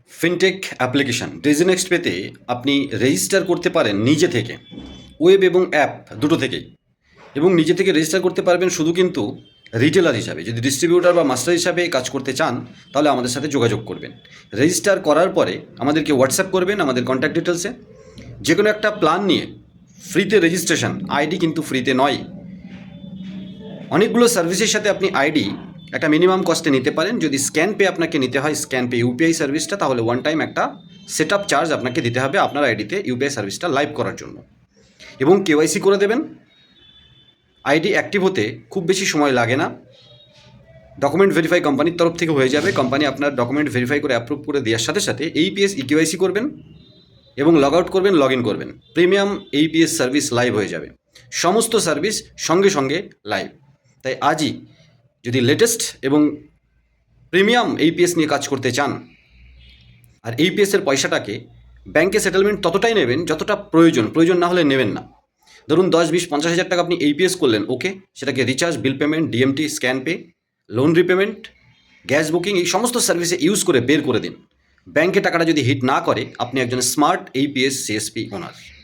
Fintech application ডিজিনেক্সট পেতে আপনি register করতে পারেন নিজে থেকে, ওয়েব এবং অ্যাপ দুটো থেকেই। এবং নিজে থেকে রেজিস্টার করতে পারবেন শুধু কিন্তু রিটেলার হিসাবে। যদি ডিস্ট্রিবিউটার বা মাস্টার হিসাবে কাজ করতে চান তাহলে আমাদের সাথে যোগাযোগ করবেন। রেজিস্টার করার পরে আমাদেরকে হোয়াটসঅ্যাপ করবেন আমাদের কন্ট্যাক্ট ডিটেলসে। যে কোনো একটা প্ল্যান নিয়ে ফ্রিতে রেজিস্ট্রেশন, আইডি কিন্তু ফ্রিতে নয়। অনেকগুলো সার্ভিসের সাথে আপনি আইডি একটা মিনিমাম কস্টে নিতে পারেন। যদি স্ক্যান পে আপনাকে নিতে হয়, স্ক্যান পে ইউপিআই সার্ভিসটা, তাহলে ওয়ান টাইম একটা সেট আপ চার্জ আপনাকে দিতে হবে আপনার আইডিতে ইউপিআই সার্ভিসটা লাইভ করার জন্য। এবং কেওয়াইসি করে দেবেন। আইডি অ্যাক্টিভ হতে খুব বেশি সময় লাগে না। ডকুমেন্ট ভেরিফাই কোম্পানির তরফ থেকে হয়ে যাবে। কোম্পানি আপনার ডকুমেন্ট ভেরিফাই করে অ্যাপ্রুভ করে দেওয়ার সাথে সাথে এইপিএস ইকেওয়াইসি করবেন এবং লগ আউট করবেন, লগ ইন করবেন। প্রিমিয়াম এইপিএস সার্ভিস লাইভ হয়ে যাবে। সমস্ত সার্ভিস সঙ্গে সঙ্গে লাইভ। তাই আজই যদি লেটেস্ট এবং প্রিমিয়াম এইপিএস নিয়ে কাজ করতে চান, আর এইপিএসের পয়সাটাকে ব্যাংকে সেটেলমেন্ট ততটাই নেবেন যতটা প্রয়োজন না হলে নেবেন না। ধরুন 10, 20, 50 হাজার টাকা আপনি এইপিএস করলেন, ওকে, সেটাকে recharge, bill payment, DMT, scan pay, loan repayment, gas booking, এই সমস্ত সার্ভিসে ইউজ করে বের করে দিন। ব্যাংকে টাকাটা যদি হিট না করে, আপনি একজন স্মার্ট এইপিএস সিএসপি ওনার।